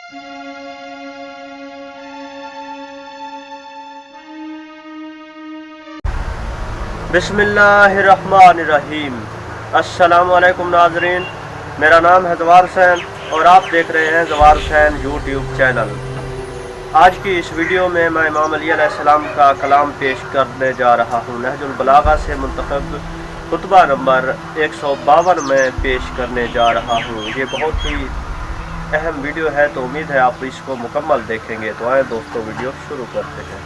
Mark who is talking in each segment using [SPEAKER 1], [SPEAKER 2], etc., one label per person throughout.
[SPEAKER 1] बिस्मिल्लाहिर्रहमानिर्रहीम। अस्सलाम वालेकुम नाज़रीन, मेरा नाम है ज़वार हुसैन और आप देख रहे हैं ज़वार हुसैन यूट्यूब चैनल। आज की इस वीडियो में मैं इमाम अली अलैहिस्सलाम का कलाम पेश करने जा रहा हूँ। नहजुल बलागा से मुंतखब खुतबा नंबर 152 में पेश करने जा रहा हूँ। ये बहुत ही अहम वीडियो है, तो उम्मीद है आप इसको मुकम्मल देखेंगे। तो आए दोस्तों, वीडियो शुरू करते हैं।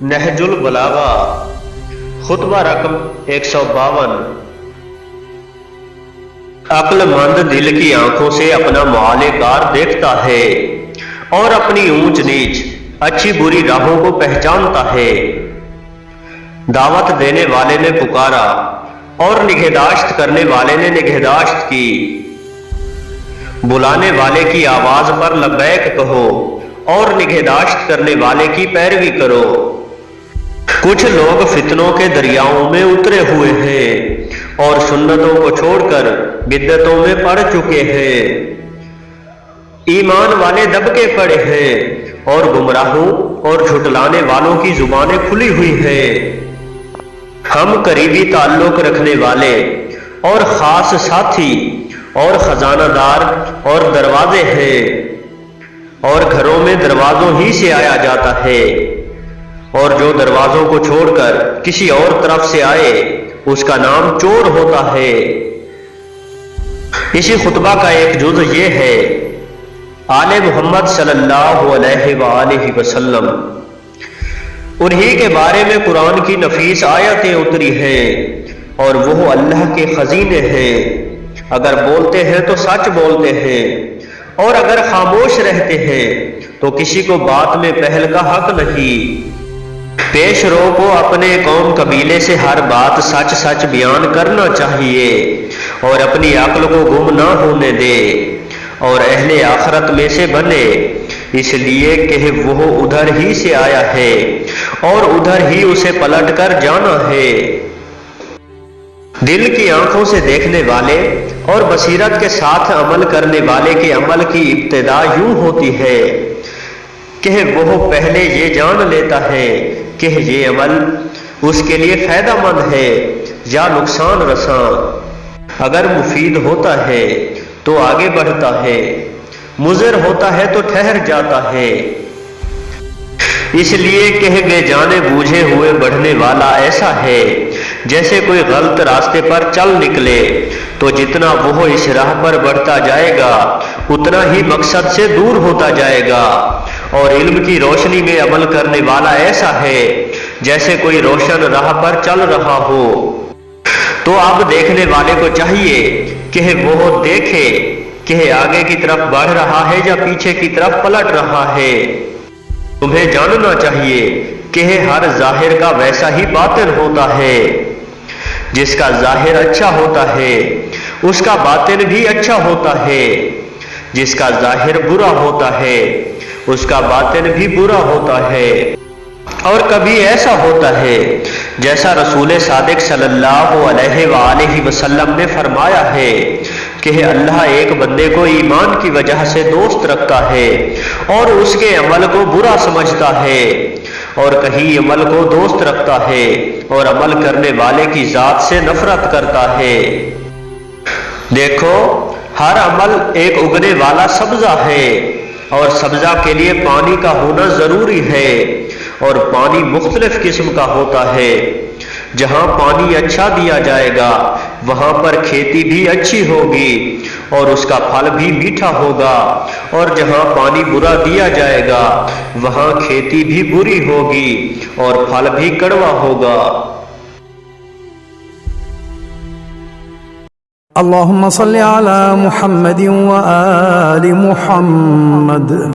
[SPEAKER 1] नहजुल बलागा खुतबा रकम 152। अक्लमंद दिल की आंखों से अपना मुआले कार देखता है और अपनी ऊंच नीच अच्छी बुरी राहों को पहचानता है। दावत देने वाले ने पुकारा और निगहदाश्त करने वाले ने निगहदाश्त की। बुलाने वाले की आवाज पर लब्बैक कहो और निगहदाश्त करने वाले की पैरवी करो। कुछ लोग फितनों के दरियाओं में उतरे हुए हैं और सुन्नतों को छोड़कर बिद्दतों में पड़ चुके हैं। ईमान वाले दबके पड़े हैं और गुमराहों और झुटलाने वालों की जुबानें खुली हुई हैं। हम करीबी ताल्लुक रखने वाले और खास साथी और खजानादार और दरवाजे हैं, और घरों में दरवाजों ही से आया जाता है, और जो दरवाजों को छोड़कर किसी और तरफ से आए उसका नाम चोर होता है। इसी खुतबा का एक जुज़ ये है, आले मोहम्मद सल्लल्लाहु अलैहि वसल्लम, उन्हीं के बारे में कुरान की नफीस आयतें उतरी हैं और वो अल्लाह के खजीने हैं। अगर बोलते हैं तो सच बोलते हैं और अगर खामोश रहते हैं तो किसी को बात में पहल का हक नहीं। पेश रो को अपने कौम कबीले से हर बात सच सच बयान करना चाहिए और अपनी अक्ल को गुम ना होने दे और अहले आखरत में से बने, इसलिए कि वो उधर ही से आया है और उधर ही उसे पलट कर जाना है। दिल की आंखों से देखने वाले और बसीरत के साथ अमल करने वाले के अमल की इब्तिदा यूं होती है कि वो पहले ये जान लेता है कि ये अमल उसके लिए फायदेमंद है या नुकसान रसा। अगर मुफीद होता है तो आगे बढ़ता है, मुज़र होता है तो ठहर जाता है। इसलिए कि बेजाने बूझे हुए बढ़ने वाला ऐसा है जैसे कोई गलत रास्ते पर चल निकले, तो जितना वो इस राह पर बढ़ता जाएगा उतना ही मकसद से दूर होता जाएगा। और इल्म की रोशनी में अमल करने वाला ऐसा है जैसे कोई रोशन राह पर चल रहा हो। तो अब देखने वाले को चाहिए कि वो देखे कि आगे की तरफ बढ़ रहा है या पीछे की तरफ पलट रहा है। तुम्हें जानना चाहिए कि हर जाहिर का वैसा ही बातिन होता है। जिसका जाहिर अच्छा होता है उसका बातिन भी अच्छा होता है। जिसका जाहिर बुरा होता है उसका बातिन भी बुरा होता है। और कभी ऐसा होता है जैसा रसूल सादिक सल्लल्लाहु अलैहि वसल्लम ने फरमाया है कि अल्लाह एक बंदे को ईमान की वजह से दोस्त रखता है और उसके अमल को बुरा समझता है, और कहीं अमल को दोस्त रखता है और अमल करने वाले की जात से नफरत करता है। देखो, हर अमल एक उगने वाला सब्जा है और सब्जा के लिए पानी का होना जरूरी है, और पानी मुख्तलिफ किस्म का होता है। जहां पानी अच्छा दिया जाएगा वहां पर खेती भी अच्छी होगी और उसका फल भी मीठा होगा, और जहां पानी बुरा दिया जाएगा वहां खेती भी बुरी होगी और फल भी कड़वा होगा।
[SPEAKER 2] अल्लाहुम्मा सल्ली अला मुहम्मदिन व आलि मुहम्मद।